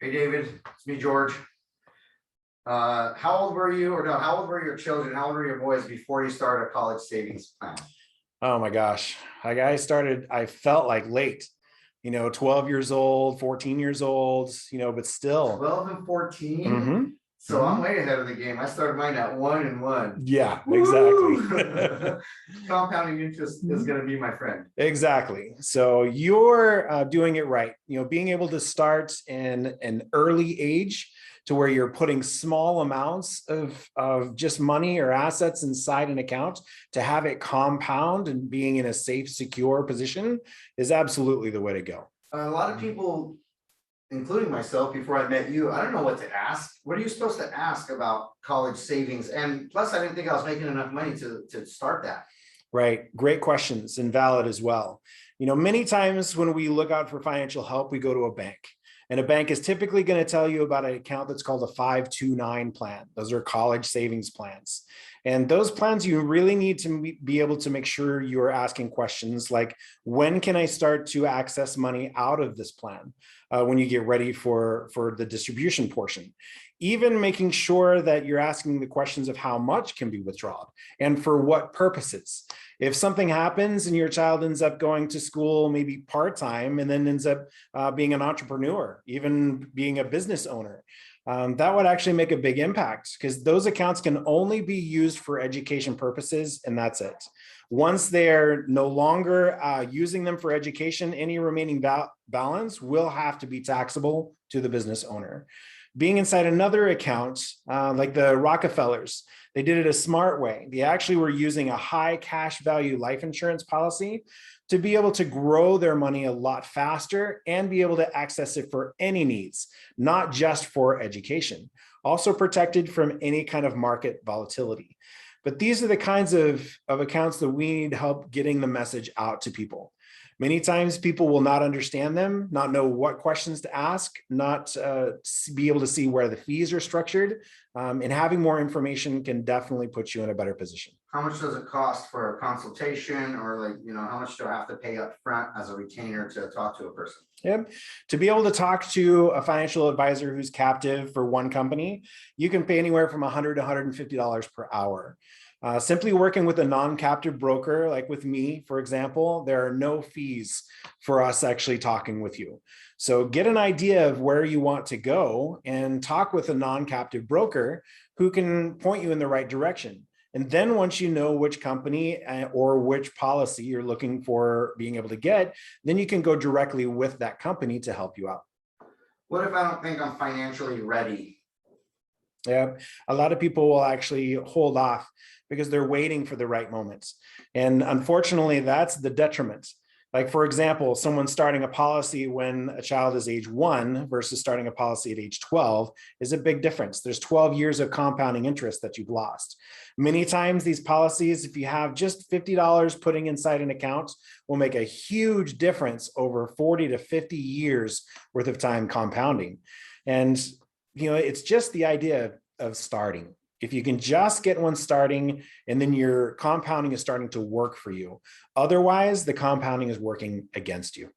Hey, David, it's me, George. How old were you, or no, how old were your children? How old were your boys before you started a college savings plan? Oh my gosh. I felt like late, 12 years old, 14 years old, but still. 12 and 14. hmm So I'm way ahead of the game. I started mine at 1 and 1. Yeah, exactly. Woo! Compounding interest is going to be my friend. Exactly. So you're doing it right. Being able to start in an early age to where you're putting small amounts of just money or assets inside an account to have it compound and being in a safe, secure position is absolutely the way to go. A lot of people, including myself, before I met you, I don't know what to ask. What are you supposed to ask about college savings? And plus, I didn't think I was making enough money to start that. Right. Great questions and valid as well. Many times when we look out for financial help, we go to a bank. And a bank is typically going to tell you about an account that's called a 529 plan. Those are college savings plans. And those plans, you really need to be able to make sure you're asking questions like, when can I start to access money out of this plan when you get ready for the distribution portion? Even making sure that you're asking the questions of how much can be withdrawn and for what purposes. If something happens and your child ends up going to school, maybe part-time, and then ends up being an entrepreneur, even being a business owner, that would actually make a big impact because those accounts can only be used for education purposes, and that's it. Once they're no longer using them for education, any remaining balance will have to be taxable to the business owner. Being inside another account, like the Rockefellers, they did it a smart way. They actually were using a high cash value life insurance policy to be able to grow their money a lot faster and be able to access it for any needs, not just for education. Also protected from any kind of market volatility. But these are the kinds of accounts that we need help getting the message out to people. Many times people will not understand them, not know what questions to ask, not be able to see where the fees are structured. And having more information can definitely put you in a better position. How much does it cost for a consultation, or how much do I have to pay up front as a retainer to talk to a person? Yep. To be able to talk to a financial advisor who's captive for one company, you can pay anywhere from $100 to $150 per hour. Simply working with a non-captive broker, like with me, for example, there are no fees for us actually talking with you. So get an idea of where you want to go and talk with a non-captive broker who can point you in the right direction. And then once you know which company or which policy you're looking for being able to get, then you can go directly with that company to help you out. What if I don't think I'm financially ready? Yeah, a lot of people will actually hold off because they're waiting for the right moments. And unfortunately, that's the detriment. Like, for example, someone starting a policy when a child is age 1 versus starting a policy at age 12 is a big difference. There's 12 years of compounding interest that you've lost. Many times these policies, if you have just $50 putting inside an account, will make a huge difference over 40 to 50 years worth of time compounding. And it's just the idea of starting. If you can just get one starting and then your compounding is starting to work for you. Otherwise, the compounding is working against you.